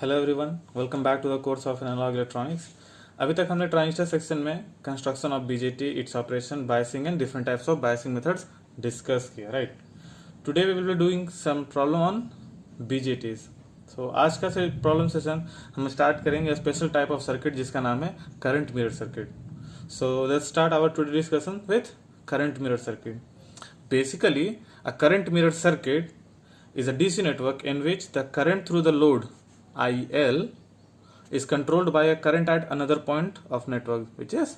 Hello everyone, welcome back to the course of analog electronics. अभी तक हमने transistor section में construction of BJT, its operation, biasing and different types of biasing methods discuss किया, right. Today we will be doing some problem on BJTs. So आज का problem session हम start करेंगे special type of circuit जिसका नाम है current mirror circuit. So let's start our today discussion with current mirror circuit. Basically, a current mirror circuit is a DC network in which the current through the load IL is controlled by a current at another point of network, which is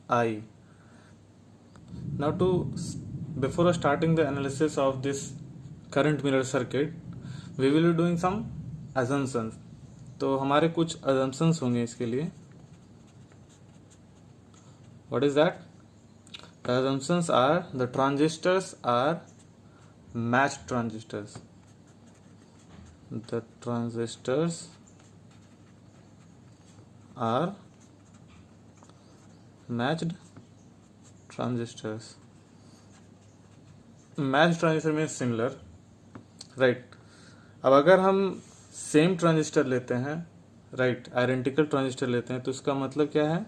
I. Now, before starting the analysis of this current mirror circuit, we will be doing some assumptions. तो हमारे कुछ assumptions होंगे इसके लिए. What is that? The assumptions are the transistors are matched transistors. The transistors are matched transistors. Matched transistor means similar, right? अब अगर हम same transistor लेते हैं, राइट, आइडेंटिकल ट्रांजिस्टर लेते हैं, तो इसका मतलब क्या है?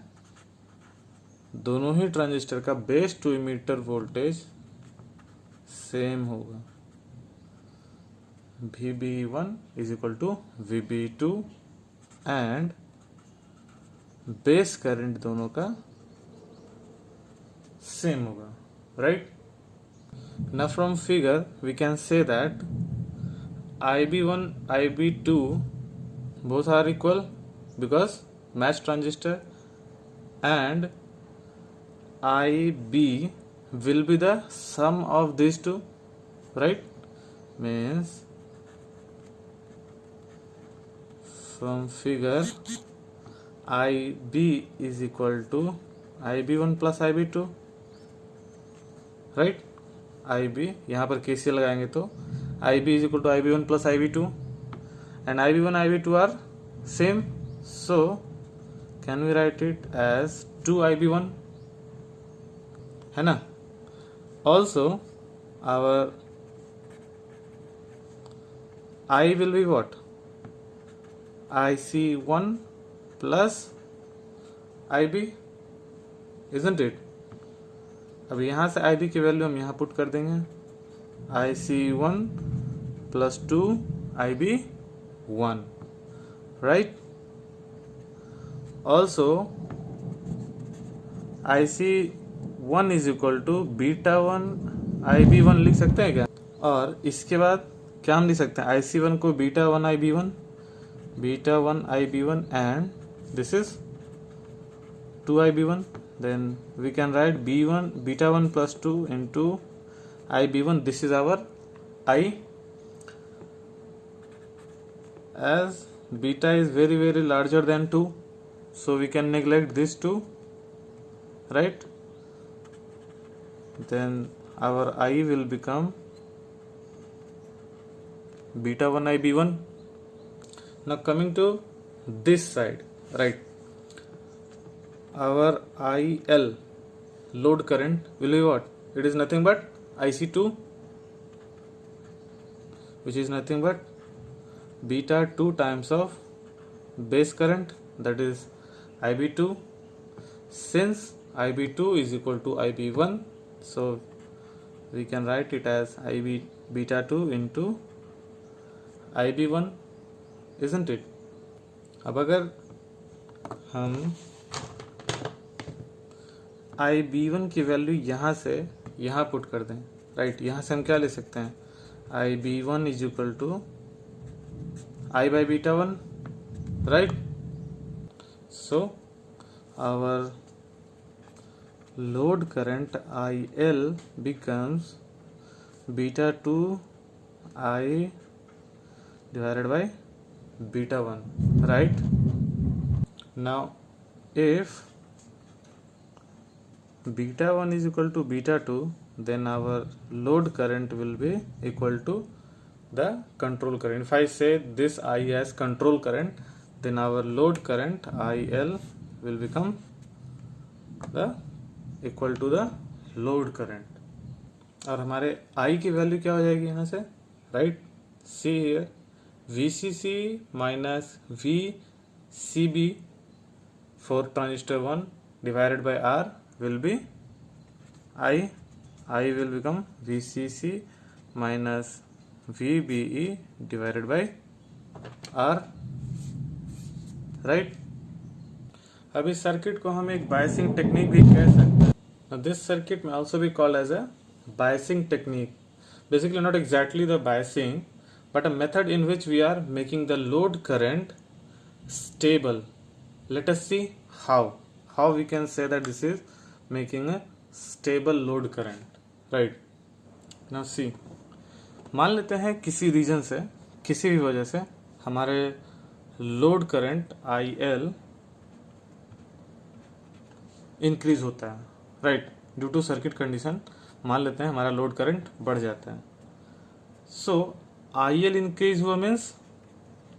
दोनों ही ट्रांजिस्टर का base to emitter voltage same होगा। VB1 is equal to VB2 and base current दोनों का सेम होगा, right. Now from figure we can say that IB1 IB2 both are equal because matched transistor, and IB will be the sum of these two, right? Means from figure IB is equal to IB1 plus IB2, right? IB यहाँ पर KCL लगाएंगे तो IB is equal to IB1 plus IB2 and IB1 IB2 are same, so can we write it as 2IB1, है ना। Also our I will be what? IC1 plus IB, isn't it? अब यहाँ से IB की value हम यहाँ put कर देंगे, IC1 plus 2 IB1, right? Also IC1 is equal to beta one IB1 लिख सकते हैं क्या? और इसके बाद क्या हम लिख सकते हैं? IC1 को beta one IB1 and this is 2 IB1, then we can write beta one plus 2 into IB1. This is our I. As beta is very very larger than 2, so we can neglect this 2, right? Then our I will become beta1 IB1. Now coming to this side, right, our IL load current will be what? It is nothing but IC2, which is nothing but beta 2 times of base current, that is IB2. Since IB2 is equal to IB1, so we can write it as IB beta 2 into IB1, isn't it? अब अगर हम IB1 की value यहाँ से यहाँ put कर दें, right, यहाँ से हम क्या ले सकते हैं? IB1 is equal to I by beta 1, right? So our load current IL becomes beta 2 I divided by beta 1, right? Now if beta 1 is equal to beta 2, then our load current will be equal to the control current. If I say this I as control current, then our load current IL will become the equal to the load current. और हमारे I की value क्या हो जाएगी यहाँ से, right? See here, VCC minus VCB for transistor 1 divided by R will be I will become VCC minus VBE divided by R, right? अब इस सर्किट को हम एक बायसिंग टेक्निक भी कह सकते हैं. Now this circuit may also be called as a biasing technique. Basically not exactly the biasing, but a method in which we are making the load current stable. Let us see how we can say that this is making a stable load current, right? Now see, मान लेते हैं किसी reason से, किसी भी वजह से हमारे लोड करंट IL इंक्रीज होता है, right? Due to circuit condition मान लेते हैं हमारा लोड करंट बढ़ जाता है. सो IL इंक्रीज हुआ मीन्स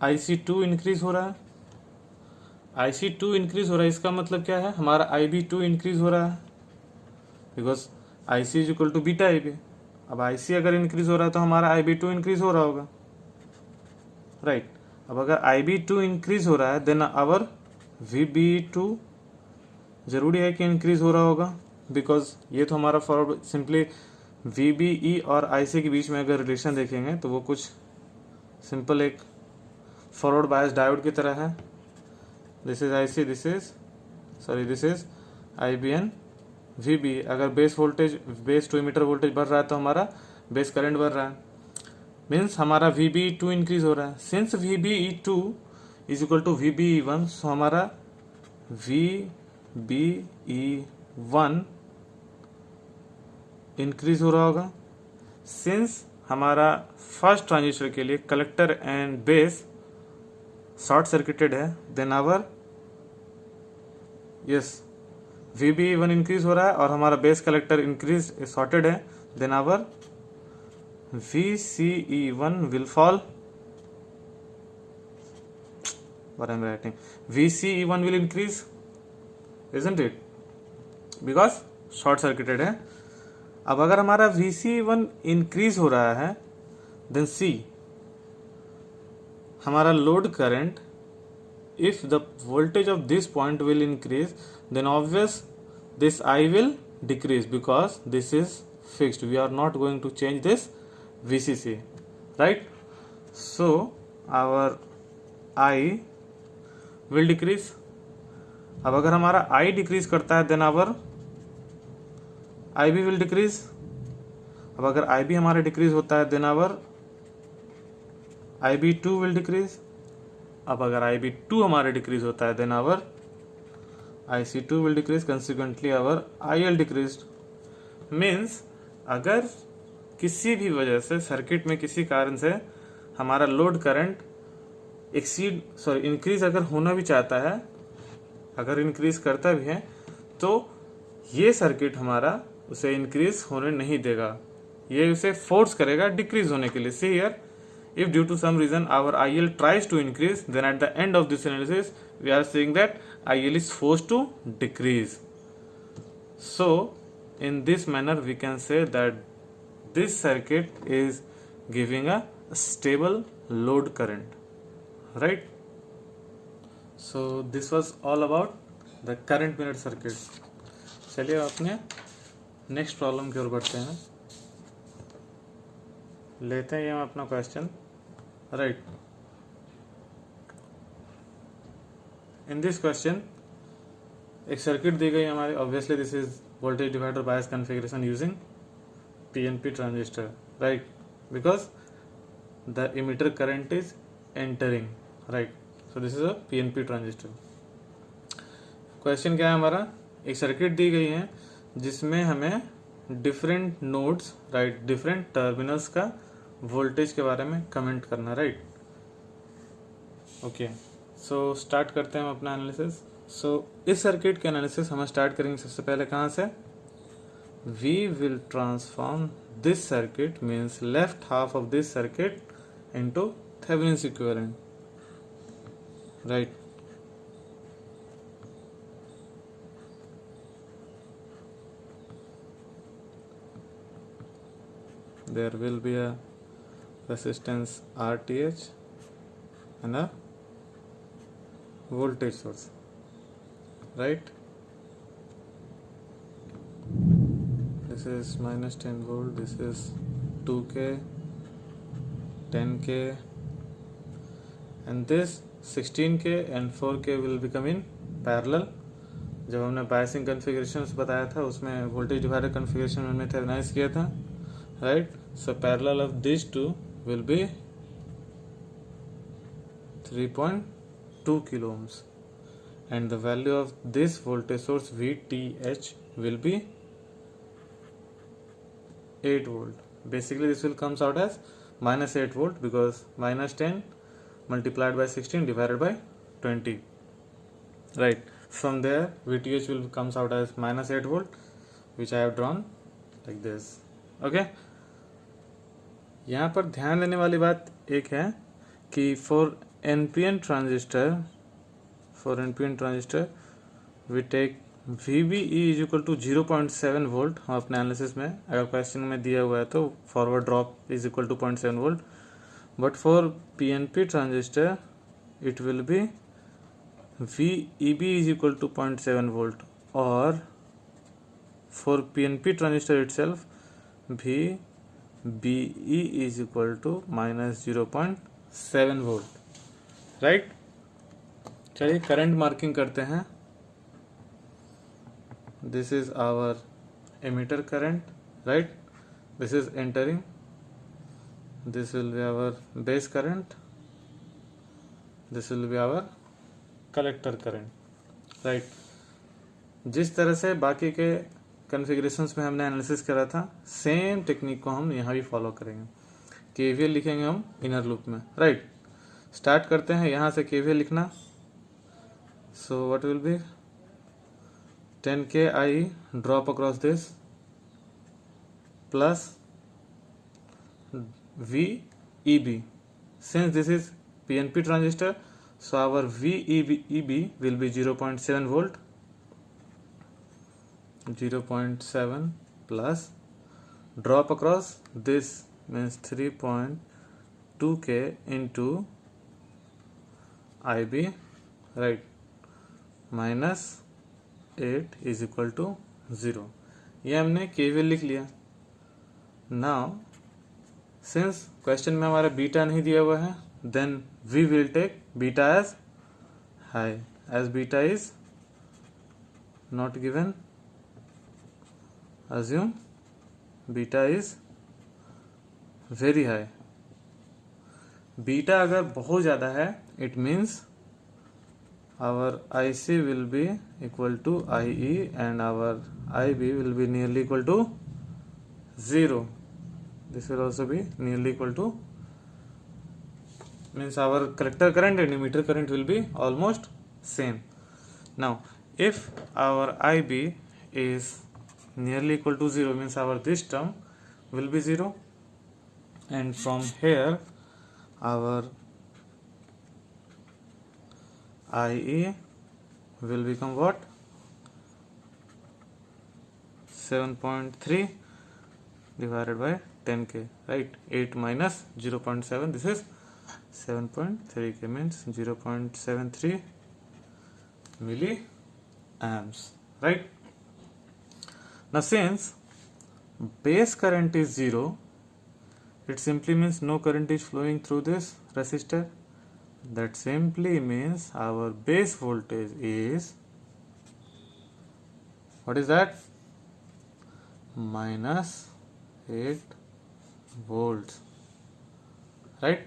IC2 इंक्रीज हो रहा है. IC2 इंक्रीज हो रहा है, इसका मतलब क्या है? हमारा IB2 इंक्रीज हो रहा है, because IC is equal to beta IB. अब IC अगर इंक्रीज हो रहा है तो हमारा IB2 इंक्रीज हो रहा होगा, राइट? अब अगर IB2 इंक्रीज हो रहा है देन आवर VB2 जरूरी है कि इंक्रीज हो रहा होगा, बिकॉज ये तो हमारा फॉरवर्ड सिंपली VBE और IC के बीच में अगर रिलेशन देखेंगे तो वो कुछ सिंपल एक फॉरवर्ड बायस डायोड की तरह है. This is IC, this is IB and VB. अगर बेस टू इमीटर वोल्टेज बढ़ रहा है तो हमारा बेस करंट बढ़ रहा है, मीन्स हमारा VBE2 इंक्रीज हो रहा है. Since VBE2 is equal to VBE1, so हमारा VBE1 इंक्रीज हो रहा होगा. सिंस हमारा फर्स्ट ट्रांजिस्टर के लिए collector and base short circuited है, देन आवर VBE1 इंक्रीज हो रहा है और हमारा बेस कलेक्टर इंक्रीज शॉर्टेड है, then our VCE1 will fall. What I'm writing, VCE1 will increase, isn't it? Because short circuited है. अब अगर हमारा VCE1 इंक्रीज हो रहा है देन सी हमारा load current, if the voltage of this point will increase then obvious this I will decrease because this is fixed. We are not going to change this VCC, right? So our I will decrease. अब अगर हमारा I decrease करता है then our IB will decrease. अब अगर IB हमारा decrease होता है then our IB2 will decrease. अब अगर IB2 हमारा डिक्रीज होता है then our IC2 will decrease, consequently आवर IL decreased. मीन्स अगर किसी भी वजह से सर्किट में किसी कारण से हमारा लोड करंट इंक्रीज अगर होना भी चाहता है, अगर इंक्रीज करता भी है तो ये सर्किट हमारा उसे इंक्रीज होने नहीं देगा, ये उसे फोर्स करेगा डिक्रीज होने के लिए. See here, if due to some reason our IL tries to increase, then at the end of this analysis we are saying that IL is forced to decrease. So in this manner we can say that this circuit is giving a stable load current, right? So this was all about the current mirrored circuit. चलिए अपने next problem की ओर बढ़ते हैं. लेते हैं हम अपना question, right? In this question एक सर्किट दी गई हमारी. Obviously this is voltage divider bias configuration using PNP transistor, right? Because the emitter current is entering, right? So this is a PNP transistor. Question क्या है हमारा? एक circuit दी गई है जिसमें हमें different nodes, right, different terminals का voltage के बारे में कमेंट करना, राइट? ओके, सो स्टार्ट करते हैं हम अपना एनालिसिस. सो इस सर्किट के एनालिसिस हम स्टार्ट करेंगे सबसे पहले कहाँ से? We will transform this circuit means left half of this circuit into Thevenin's equivalent, right? There will be a resistance RTH and a voltage source, right? This is minus 10 volt, this is 2k, 10k, and this 16k and 4k will become in parallel. जब हमने biasing कन्फिगरेशंस बताया था उसमें voltage divider configuration हमने थेरेनाइज किया था, right? So parallel of this two will be 3.2 kilo ohms and the value of this voltage source VTH will be 8 volt. Basically this will comes out as minus 8 volt because minus 10 multiplied by 16 divided by 20, right? From there VTH will comes out as minus 8 volt, which I have drawn like this. Okay, यहाँ पर ध्यान देने वाली बात एक है कि for NPN transistor we take VBE is equal to 0.7 volt. हम अपने एनालिसिस में अगर क्वेश्चन में दिया हुआ है तो forward drop is equal to 0.7 volt, but for PNP transistor it will be VEB is equal to 0.7 volt, or for PNP transistor itself VBE is equal to minus 0.7 volt, right? चलिए current marking करते हैं. This is our emitter current, right? This is entering. This will be our base current. This will be our collector current, right? जिस तरह से बाकी के कन्फिग्रेशंस में हमने एनालिसिस करा था सेम टेक्निक को हम यहाँ भी फॉलो करेंगे. केवीएल लिखेंगे हम इनर लूप में, राइट? स्टार्ट करते हैं यहाँ से केवीएल लिखना. So what will B 10k I drop across this plus VEB. Since this is PNP transistor, so our VEB will be 0.7 volt, 0.7 plus drop across this means 3.2k into IB, right? minus 8 is equal to 0. ये हमने KVL लिख लिया. Now since question में हमारा beta नहीं दिया हुआ है, then we will take beta as high. As beta is not given, assume beta is very high. Beta अगर बहुत ज़्यादा है it means our IC will be equal to IE and our IB will be nearly equal to 0. This will also be nearly equal to, means our collector current and emitter current will be almost same. Now if our IB is nearly equal to 0 means our this term will be 0, and from here our IE will become what? 7.3 divided by 10k, right? 8 minus 0.7, this is 7.3k means 0.73 milliamps, right? Now since base current is 0, it simply means no current is flowing through this resistor. That simply means our base voltage is, what is that? minus 8 volts, right?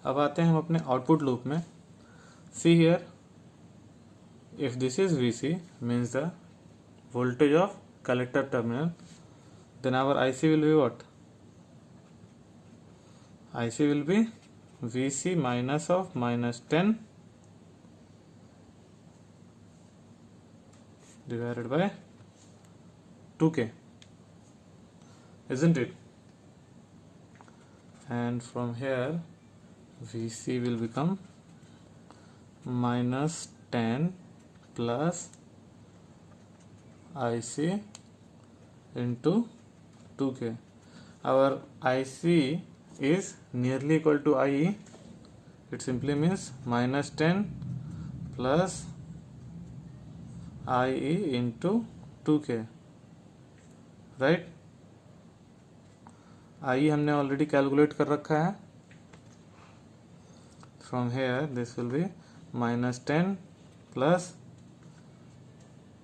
अब आते हैं हम अपने output loop में. See here, if this is VC means the voltage of collector terminal, then our IC will be what? IC will be VC minus of minus 10 divided by 2k, isn't it? And from here VC will become minus 10 plus IC into 2k. Our IC is nearly equal to IE it simply means minus 10 plus IE into 2K, right. IE हमने already calculate कर रखा है। From here this will B minus 10 plus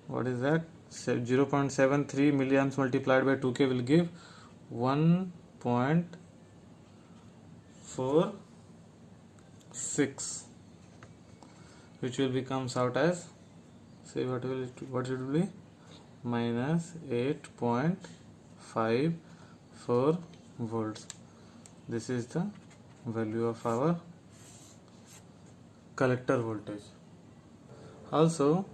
what is that 0.73 milliamps multiplied by 2K will give 1.46, which will becomes out as, say what should it be, minus 8.54 volts. This is the value of our collector voltage. Also,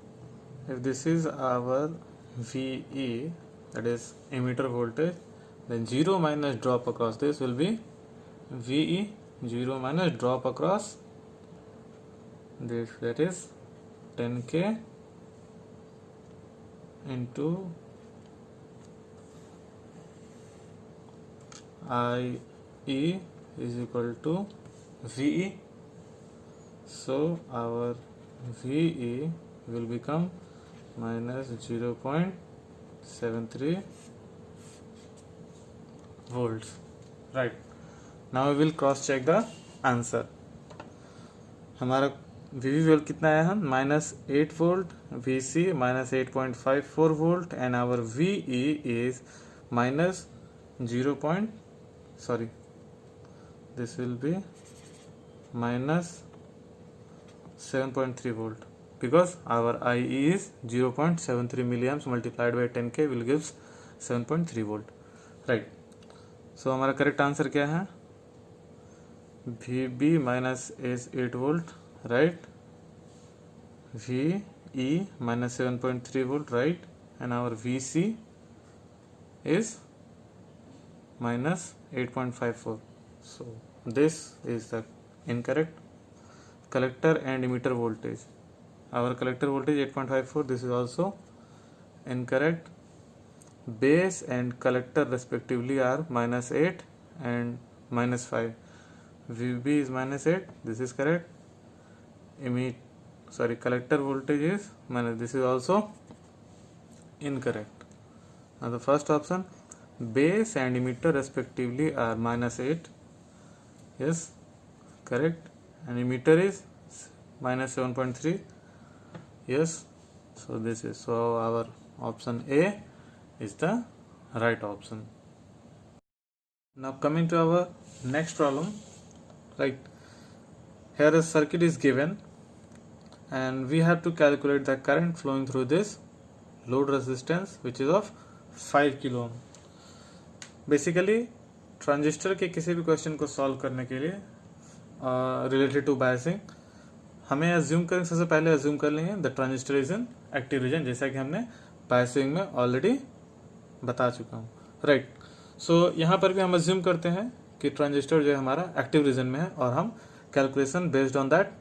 if this is our VE, that is emitter voltage, then 0 minus drop across this will be VE, 0 minus drop across this, that is 10K into IE is equal to VE. So our VE will become minus 0.73 volts, right। Now we will cross check the answer। हमारा VV value कितना आया है, minus 8 volt, VC minus 8.54 volt, and our VE is minus 0. This will be minus 7.3 volt, because our IE is 0.73 milliamps multiplied by 10K will gives 7.3 volt, right। So हमारा correct answer क्या है, VB minus is 8 volt, right, VE minus 7.3 volt, right, and our VC is minus 8.54. So this is the incorrect collector and emitter voltage. Our collector voltage 8.54, this is also incorrect. Base and collector respectively are minus 8 and minus 5. VB is minus 8, this is correct. Collector voltage is minus, this is also incorrect. Now the first option, base and emitter respectively are minus 8, yes, correct, and emitter is minus 7.3, yes. So this is, so our option A is the right option. Now coming to our next problem, right, here a circuit is given and we have to calculate the current flowing through this load resistance which is of 5 kilo ohm. Basically transistor के किसी भी question को solve करने के लिए related to biasing हमें assume करें, सबसे पहले अज्यूम कर लेंगे the transistor is in active reason, जैसा कि हमने बायसिंग में ऑलरेडी बता चुका हूँ, राइट। सो यहाँ पर भी हम अज्यूम करते हैं कि ट्रांजिस्टर जो है हमारा एक्टिव रीजन में है और हम कैलकुलेशन बेस्ड ऑन दैट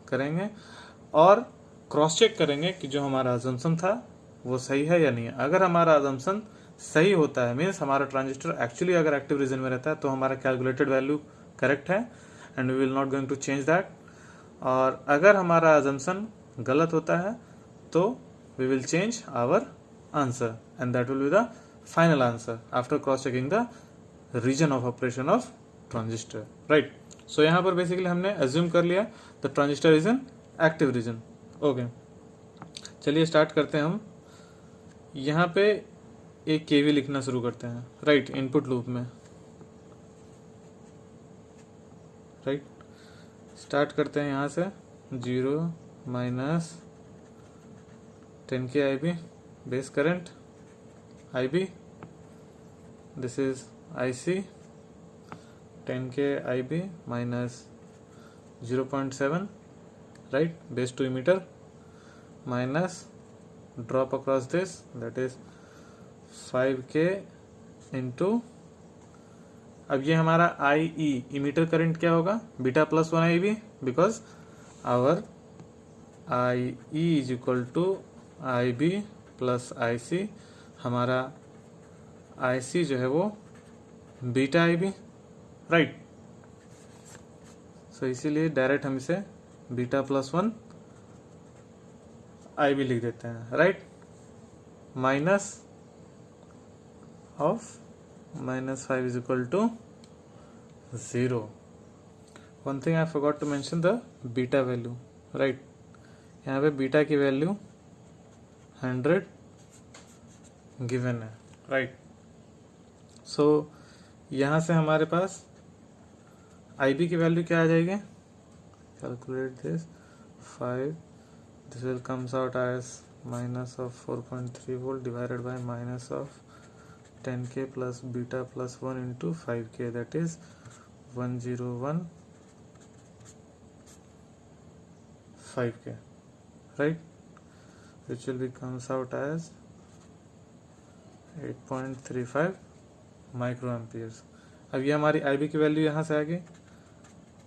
करेंगे और क्रॉस चेक करेंगे कि जो हमारा अजम्पशन था वो सही है या नहीं है। अगर हमारा अजम्पशन सही होता है, मीन्स हमारा ट्रांजिस्टर एक्चुअली अगर एक्टिव रीजन में रहता है तो हमारा कैलकुलेटेड वैल्यू करेक्ट है and we will not going to change that. और अगर हमारा अजम्पशन गलत होता है तो we will change our answer and that will be the final answer after cross checking the region of operation of transistor, right. So यहाँ पर basically हमने अज्यूम कर लिया the transistor is in active reason, okay. चलिए start करते हैं हम। यहाँ पे एक केवी लिखना शुरू करते हैं, राइट, इनपुट लूप में, राइट। स्टार्ट करते हैं यहाँ से 0 minus 10K IB base current IB, this is IC 10K IB minus 0.7, right, base to emitter minus drop across this, that is 5K into, अब ये हमारा IE इमीटर करंट क्या होगा, beta plus 1 IB, because our IE is equal to IB plus IC, हमारा IC जो है वो beta IB, right. सो इसीलिए डायरेक्ट हम इसे बीटा प्लस 1 आई भी लिख देते हैं, right. Minus of -5 is equal to 0. One thing I forgot to mention the beta value, right. यहाँ पे बीटा की वैल्यू 100 गिवन है, राइट। सो यहाँ से हमारे पास आई बी की वैल्यू क्या आ जाएगी, calculate this 5, this will comes out as minus of 4.3 volt divided by minus of 10k plus beta plus 1 into 5k, that is 101.5k, right, which will be comes out as 8.35 microamperes. अब ये हमारी आई B की value यहाँ से आ गई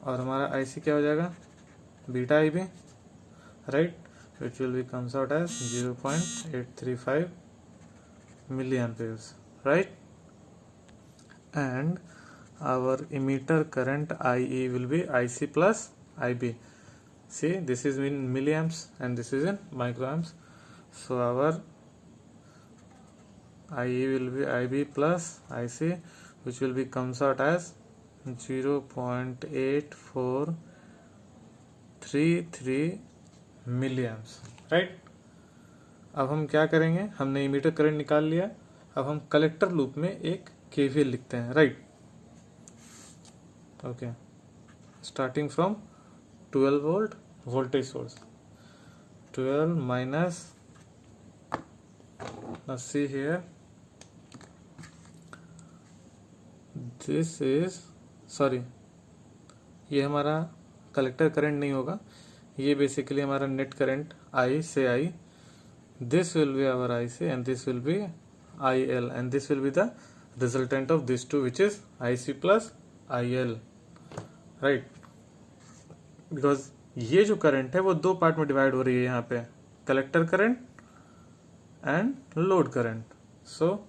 और हमारा आई सी क्या हो जाएगा, beta I B, right, which will be comes out as 0.835 milli amperes, right, and our emitter current IE will be IC plus IB. See, this is in milliamps and this is in microamps, so our IE will be IB plus IC, which will be comes out as 0.8433 milliamps, right. अब हम क्या करेंगे, हमने emitter current निकाल लिया, अब हम collector loop में एक केवीएल लिखते हैं, right. Okay, starting from 12 volt voltage source, 12 minus, see here, this is, sorry, ये हमारा कलेक्टर करंट नहीं होगा, ये बेसिकली हमारा नेट करंट आई से आई, this will be our IC and this will be IL and this will be the resultant of these two, which is IC plus IL, right, because ये जो current है वो दो पार्ट में divide हो रही है, यहाँ पे collector current and load current, so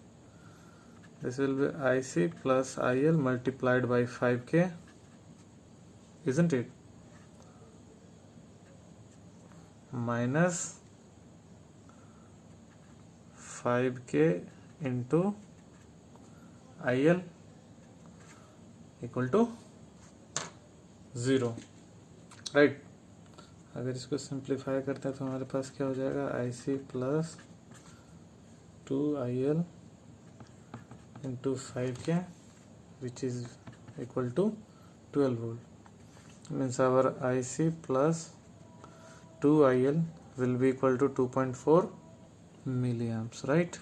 this will B IC plus IL multiplied by 5k, isn't it, minus 5k into IL equal to 0, right. अगर इसको सिंप्लीफाई करते हैं तो हमारे पास क्या हो जाएगा, IC plus 2IL into 5k which is equal to 12 volt, means our IC plus 2IL will be equal to 2.4 milliamps, right.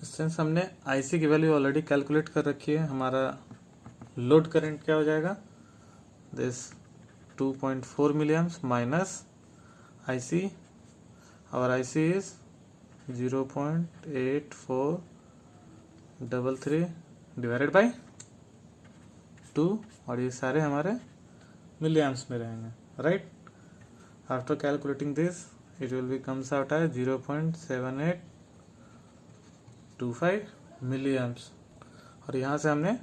Since हमने IC की वैल्यू ऑलरेडी कैलकुलेट कर रखी है, हमारा लोड करंट क्या हो जाएगा, दिस 2.4 मिलीएम्प्स माइनस IC, और IC इज 0.8433 डिवाइडेड बाय 2, और ये सारे हमारे मिलीएम्प्स में रहेंगे, right. After calculating this it will be comes out as 0.7825 milliamps, और यहाँ से हमने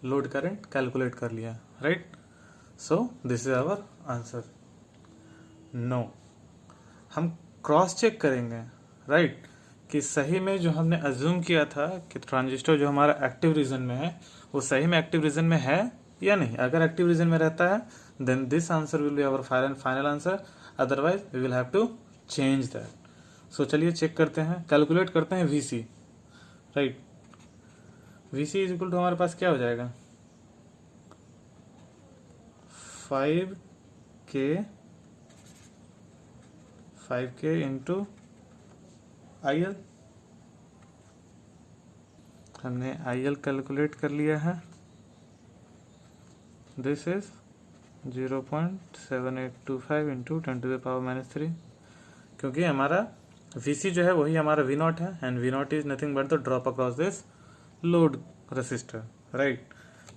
लोड करंट कैलकुलेट कर लिया, right. So this is our answer. No, हम क्रॉस चेक करेंगे, राइट, कि सही में जो हमने अज्यूम किया था कि ट्रांजिस्टर जो हमारा एक्टिव रीजन में है वो सही में एक्टिव रीजन में है या नहीं। अगर एक्टिव रीजन में रहता है then this answer will be our final answer, otherwise we will have to change that. So चलिए चेक करते हैं, कैलकुलेट करते हैं VC, right. VC is equal to हमारे पास क्या हो जाएगा, 5k इंटू IL, हमने IL कैलकुलेट कर लिया है, दिस इज 0.7825 इंटू 10⁻³ क्योंकि हमारा VC जो है वही हमारा V0 है and V0 is nothing but the drop across this load resistor, right.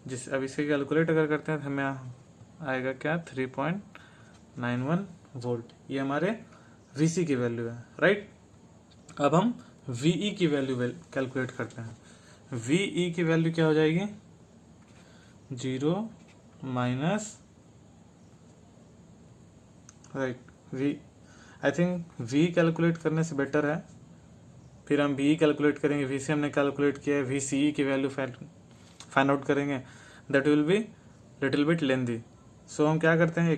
जिस अब इसे कैलकुलेट अगर करते हैं तो हमें आएगा क्या, 3.91 वोल्ट, ये हमारे VC की वैल्यू है, राइट। अब हम VE की वैल्यू कैलकुलेट करते हैं। VE की वैल्यू क्या हो जाएगी, 0 minus right V. I think we calculate करने से बेटर है, फिर हम वी कैलकुलेट करेंगे, वी से हमने कैलकुलेट किया है, वी सी की वैल्यू फाइंड आउट करेंगे, that will be little bit lengthy. So हम क्या करते हैं,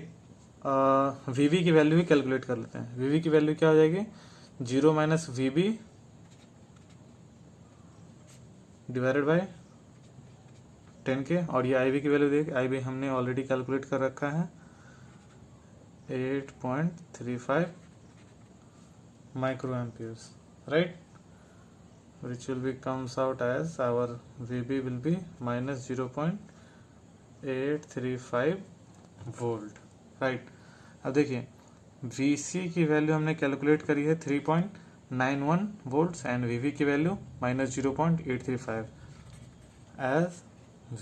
वी वी की वैल्यू ही कैलकुलेट कर लेते हैं। वी वी की वैल्यू क्या हो जाएगी, 0 minus V B divided by 10 K, और ये आई वी की वैल्यू देख, आई वी हमने ऑलरेडी कैलकुलेट कर रखा है 8.35 micro amperes, right, which will be comes out as our VB will be minus 0.835 volt, right. अब देखिए VC की वैल्यू हमने कैलकुलेट करी है 3.91 वोल्ट्स एंड VV की value minus 0.835। As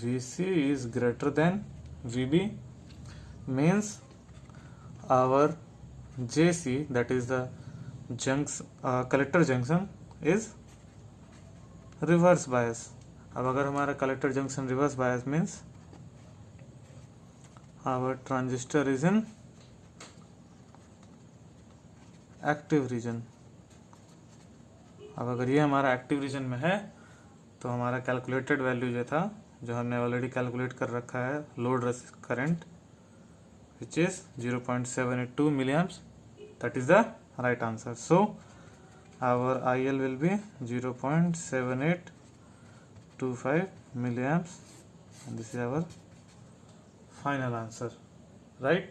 VC is greater than VB means our JC, that is the collector junction is reverse bias. अब अगर हमारा collector junction reverse bias means our transistor is in active region. अब अगर ये हमारा active region में है तो हमारा कैलकुलेटेड वैल्यू जो था, जो हमने ऑलरेडी कैलकुलेट कर रखा है, load current which is 0.782 milliamps, that is the right answer. So our IL will be 0.7825 milliamps and this is our final answer, right?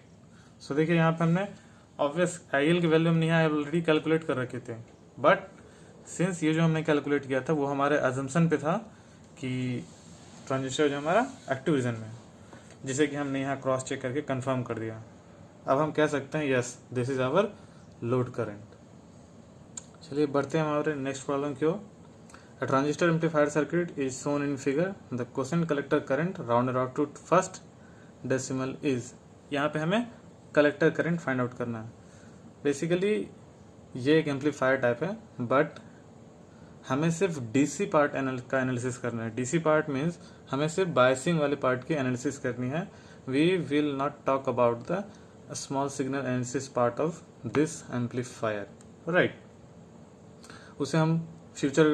So देखिए यहाँ पे हमने ऑब्वियस IL की वैल्यू हमने यहाँ ऑलरेडी कैलकुलेट कर रखे थे, बट सिंस ये जो हमने कैलकुलेट किया था वो हमारे अजम्पशन पे था कि ट्रांजिस्टर जो हमारा एक्टिव रीजन में, जिसे कि हमने यहाँ क्रॉस चेक करके कंफर्म कर दिया। अब हम कह सकते हैं yes this is our load current. चलिए बढ़ते हैं हमारे नेक्स्ट प्रॉब्लम की ओर। A transistor amplifier circuit is shown in figure, the quiescent collector current rounded out to first decimal is. यहाँ पे हमें कलेक्टर करंट फाइंड आउट करना है। बेसिकली ये एक एम्पलीफायर टाइप है, बट हमें सिर्फ डीसी पार्ट का एनालिसिस करना है। डीसी पार्ट मीन्स हमें सिर्फ बायसिंग वाले पार्ट की एनालिसिस करनी है। We will not talk about the small signal analysis part of this amplifier, right. उसे हम फ्यूचर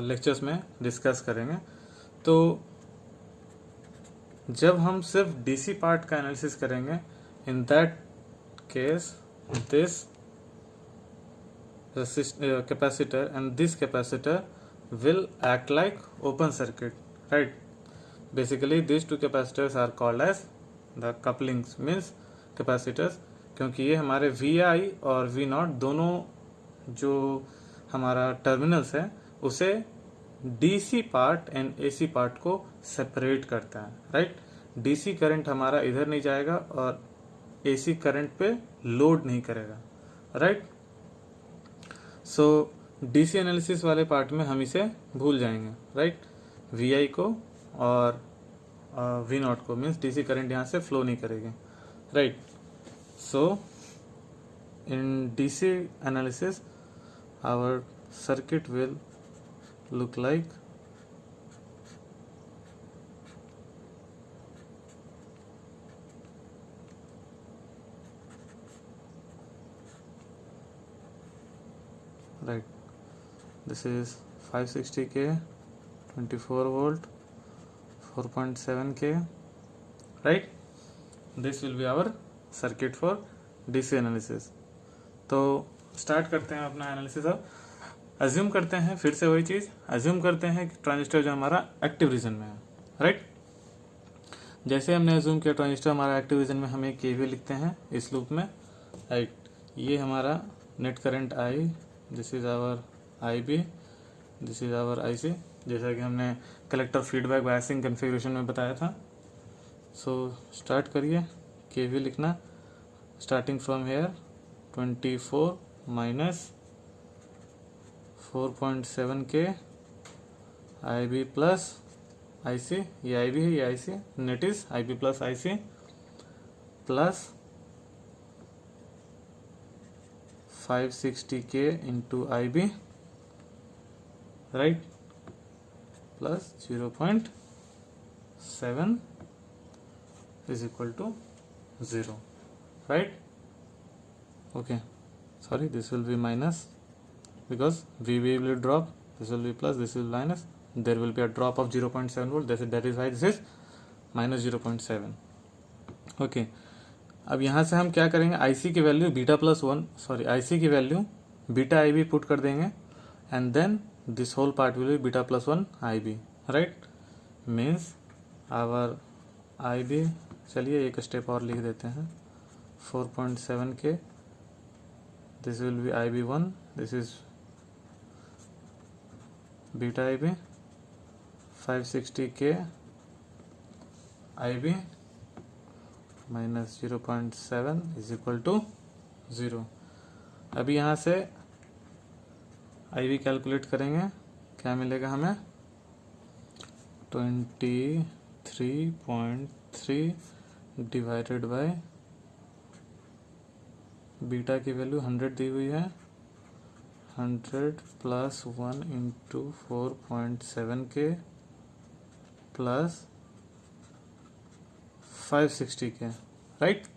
लेक्चर्स में डिस्कस करेंगे। तो जब हम सिर्फ डीसी पार्ट का एनालिसिस करेंगे, in that case this capacitor and this capacitor will act like open circuit, right. Basically this two capacitors are called as the couplings means capacitors, क्योंकि ये हमारे VI और V0 दोनों जो हमारा टर्मिनल्स है उसे DC part and AC part को सेपरेट करता है, राइट। डीसी करंट हमारा इधर नहीं जाएगा और एसी करंट पे लोड नहीं करेगा, राइट। सो डीसी एनालिसिस वाले पार्ट में हम इसे भूल जाएंगे, राइट। VI को और V0 को, मीन्स डीसी करंट यहाँ से फ्लो नहीं करेगी, right. So in DC analysis our circuit will look like right, this is 560k 24 volt 4.7k, right. This will be our circuit for DC analysis. तो start करते हैं अपना analysis. अब assume करते हैं, फिर से वही चीज अज्यूम करते हैं कि ट्रांजिस्टर जो हमारा एक्टिव रीजन में है, राइट। जैसे हमने अज्यूम किया ट्रांजिस्टर हमारा एक्टिव रीजन में, हमें केवी लिखते हैं इस लूप में, राइट। ये हमारा net current I, this is our IB, this is our IC, जैसा कि हमने कलेक्टर फीडबैक बायसिंग कॉन्फ़िगरेशन में बताया था। सो स्टार्ट करिए, केवी लिखना, starting from here 24 minus 4.7k IB plus IC, ये IB है ये IC, net is IB plus IC plus 560k into IB, right, plus 0.7 is equal to 0, right? Okay, sorry, this will be minus because VB will drop, this will be plus, this will be minus, there will be a drop of 0.7 volt, that is why this is minus 0.7. Okay, अब यहाँ से हम क्या करेंगे, IC की value beta plus 1, sorry IC की value beta IB put कर देंगे and then this whole part will be beta plus 1 IB, right? Means our IB, चलिए एक स्टेप और लिख देते हैं, 4.7 K, this will be IB1, this is beta IB, 560 K IB minus 0.7 is equal to 0. अभी यहाँ से IB कैलकुलेट करेंगे, क्या मिलेगा हमें, 23.3 डिवाइडेड बाय बीटा की वैल्यू 100 दी हुई है, 100 प्लस 1 इंटू 4.7 के प्लस 560 के, राइट?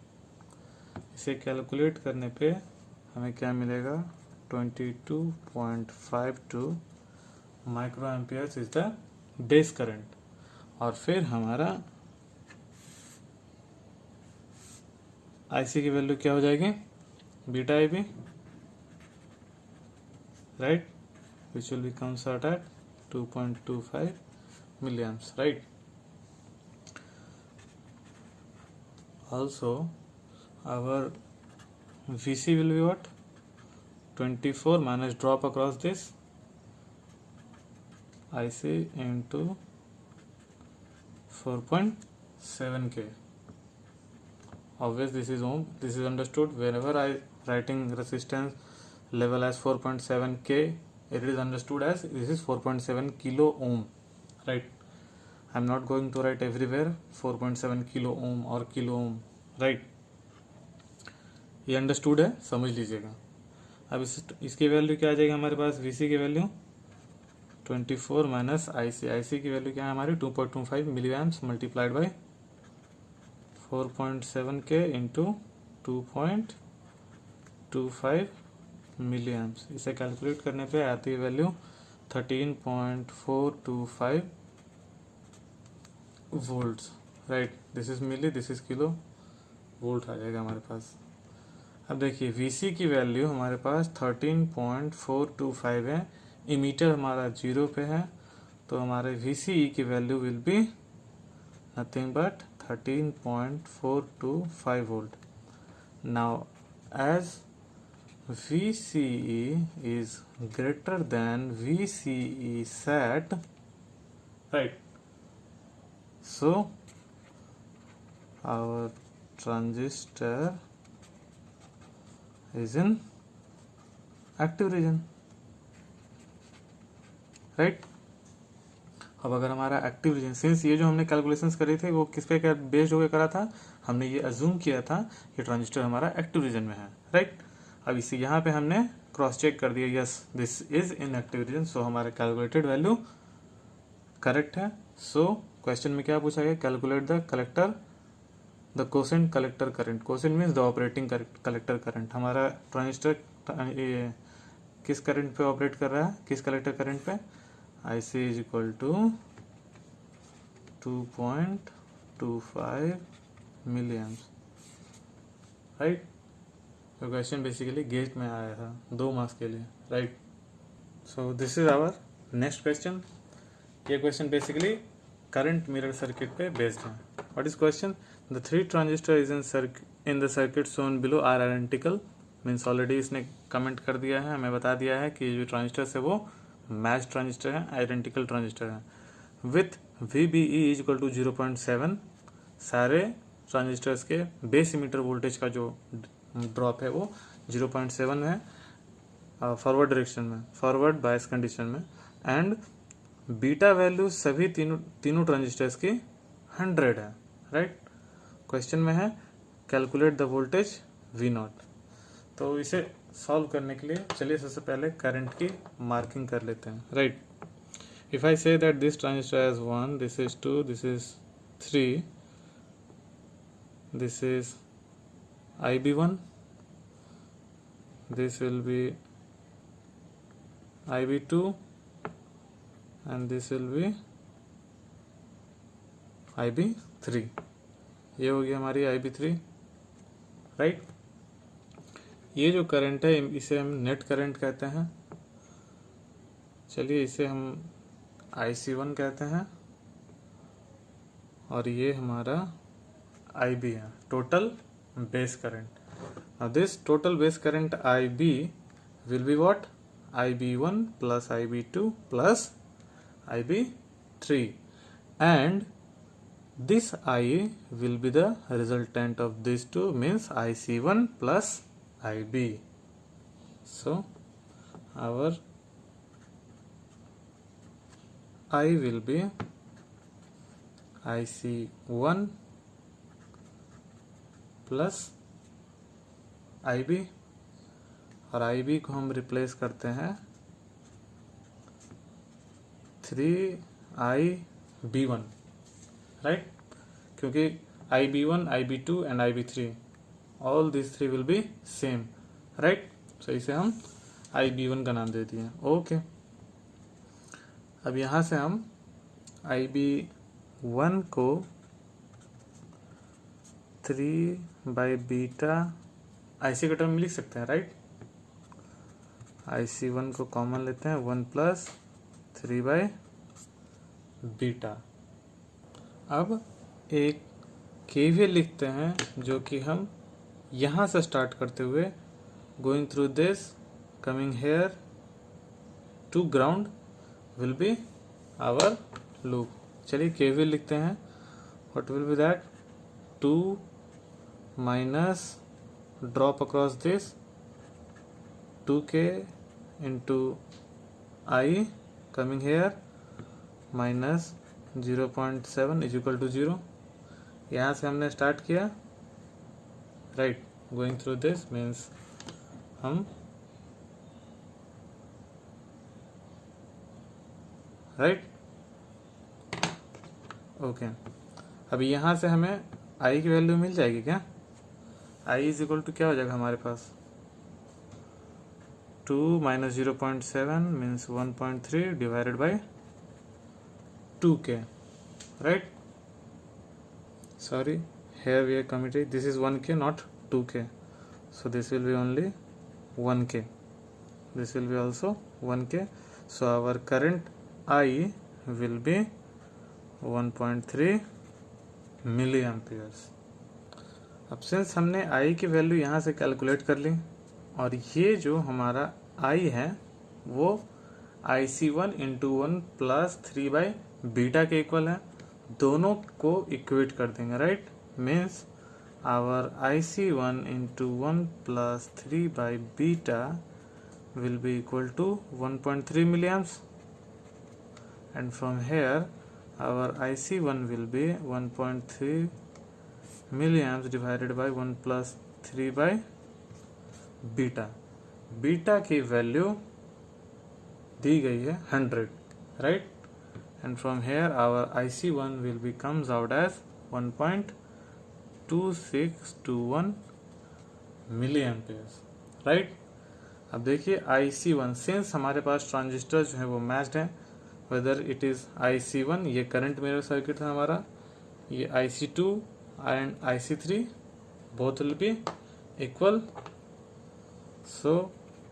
इसे कैलकुलेट करने पे हमें क्या मिलेगा, 22.52 micro amperes is the base current. और फिर हमारा IC की वैल्यू क्या हो जाएगी, beta IB, right, which will be comes out at 2.25 milliamps, right? Also our VC will be what, 24 minus drop across this IC into 4.7K. Obvious, this is ohm, this is understood. Whenever I writing resistance level as 4.7K, it is understood as this is 4.7 kilo ohm, right? I'm not going to write everywhere 4.7 kilo ohm or kilo ohm, right? ये understood है, समझ लीजिएगा. अब इसकी value क्या आ जाएगी हमारे पास, VC की वैल्यू 24 माइनस IC की वैल्यू क्या है हमारी, 2.25 milli amps multiplied by 4.7K into 2.25 milli amps. इसे कैलकुलेट करने पे आती है value 13.425 volts, right? This is milli, this is kilo volt आ जाएगा हमारे पास. अब देखिए VC की वैल्यू हमारे पास 13.425 है, इमीटर हमारा 0 पे है, तो हमारे VCE की value will be nothing but 13.425 volt. Now as VCE is greater than VCE set, right? So our transistor is in active region, right? अब अगर हमारा एक्टिव रीजन, सिंस ये जो हमने कैलकुलेशंस करी थे वो किस पे बेस्ड होकर करा था, हमने ये अज्यूम किया था कि ट्रांजिस्टर हमारा एक्टिव रीजन में है, राइट? अब इसी यहाँ पे हमने क्रॉस चेक कर दिया, yes this is in active region, so हमारा कैलकुलेटेड वैल्यू करेक्ट है. सो क्वेश्चन में क्या पूछा गया, calculate the collector the quiescent collector current. Quiescent means the operating collector current. हमारा ट्रांजिस्टर किस करंट पे ऑपरेट कर रहा है, किस कलेक्टर करंट पे, IC is equal to 2.25 milli amps, right? तो क्वेश्चन बेसिकली गेट में आया था 2 मार्क्स के लिए, right? So this is our next question. ये question basically current mirror circuit पे बेस्ड है. What is question, the 3 transistor is in the circuit shown below are identical. Means already इसने comment कर दिया है, हमें बता दिया है कि जो ट्रांजिस्टर है वो मैच ट्रांजिस्टर है, आइडेंटिकल ट्रांजिस्टर है. With VBE is equal to 0.7. सारे ट्रांजिस्टर्स के बेस इमीटर वोल्टेज का जो ड्रॉप है वो 0.7 है फॉरवर्ड डायरेक्शन में, फॉरवर्ड बायस कंडीशन में. एंड बीटा वैल्यू सभी तीनों ट्रांजिस्टर्स की 100 है, राइट? क्वेश्चन में है कैलकुलेट द वोल्टेज V0. तो इसे सॉल्व करने के लिए चलिए सबसे पहले करंट की मार्किंग कर लेते हैं, right? If I say that this transistor has 1, this is 2, this is 3, this is IB1, this will be IB2 and this will be IB3. ये हो गया हमारी IB3, राइट। ये जो करंट है इसे हम नेट करंट कहते हैं। चलिए इसे हम IC1 कहते हैं और ये हमारा IB है, total base current. Now this total base current IB will be what? IB1 plus IB2 plus IB3, and this I will be the resultant of these two, means IC1 plus IB. So our I will be IC1 plus IB, और IB को हम replace करते हैं 3IB1, right, क्योंकि IB1, IB2 and IB3 all this three will be same, right. So इसे हम IB1 का नाम दे दिए। ओके, अब यहाँ से हम IB1 को 3/बीटा IC के टर्म में लिख सकते हैं, राइट। IC1 को कॉमन लेते हैं, 1 प्लस 3/बीटा। अब एक KVL लिखते हैं जो कि हम यहाँ से स्टार्ट करते हुए going through this coming here to ground will be our loop. चलिए KVL लिखते हैं। What will be that? 2 minus drop across this 2k into I coming here minus 0.7 is equal to 0। यहाँ से हमने स्टार्ट किया, right. Going through this means हम right, okay. अभी यहाँ से हमें I की वैल्यू मिल जाएगी क्या? I इज इक्वल टू क्या हो जाएगा हमारे पास? 2 minus 0.7 means 1.3 divided by 2k, right. Sorry, here we are committed, this is 1k not 2k, so this will be only 1k, this will be also 1k, so our current I will be 1.3 milliamperes। अब since हमने I की value यहाँ से calculate कर ली और ये जो हमारा I है वो IC1 इंटू 1 प्लस 3/बीटा के इक्वल है, दोनों को इक्वेट कर देंगे, right. Means our IC1 into 1 plus 3/बीटा will be equal to 1.3 milliamps, and from here our IC1 will be 1.3 milliamps divided by 1 plus 3/बीटा। Beta की वैल्यू दी गई है 100, right. and from here our IC1 will be comes out as 1.2621 milliamperes, right. अब देखिए IC1, since हमारे पास transistor जो है वो matched है, वेदर इट इज IC1, ये करंट मिरर सर्किट है हमारा, ये IC2 and IC3 both will be equal, so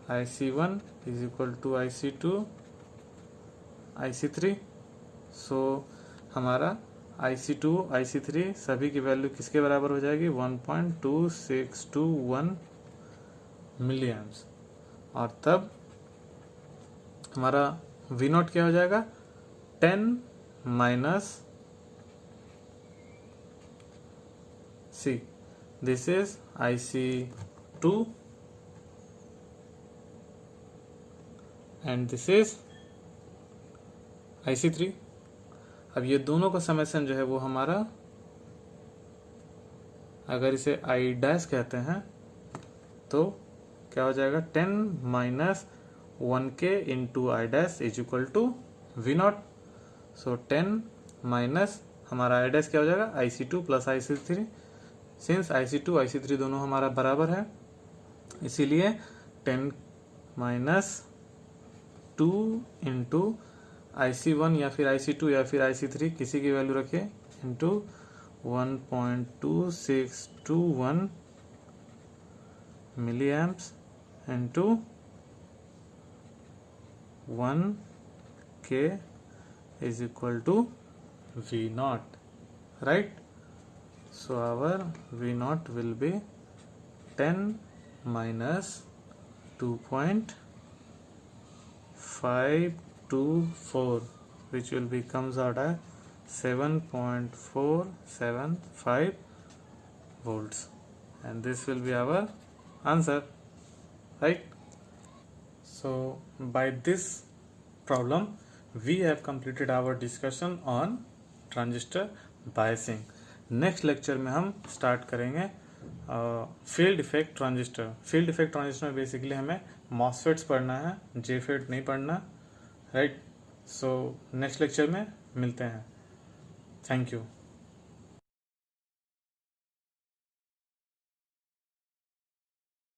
IC1 is equal to IC2 IC3, so हमारा IC2 IC3 सभी की वैल्यू किसके बराबर हो जाएगी? 1.2621 मिलीएम्प्स, और तब हमारा V0 क्या हो जाएगा? 10 minus C, this is IC2 and this is IC3। अब ये दोनों का समेशन जो है वो हमारा, अगर इसे I डैश कहते हैं तो क्या हो जाएगा? 10 minus 1k into I dash is equal to V0। सो 10 माइनस हमारा I डैश क्या हो जाएगा? IC2 plus IC3, since IC2 IC3 दोनों हमारा बराबर है, इसीलिए 10 माइनस 2 इंटू IC1 या फिर IC2 या फिर IC3 किसी की वैल्यू रखे into 1.2621 milli amps into 1K is equal to V0, right? So our V0 will be 10 minus 2.524, which will be comes out as 7.475 volts, and this will be our answer, right? So by this problem we have completed our discussion on transistor biasing. Next lecture में हम start करेंगे field effect transistor. Field effect transistor में basically हमें MOSFETs पढ़ना है, JFET नहीं पढ़ना, right? So next lecture में मिलते हैं। Thank you.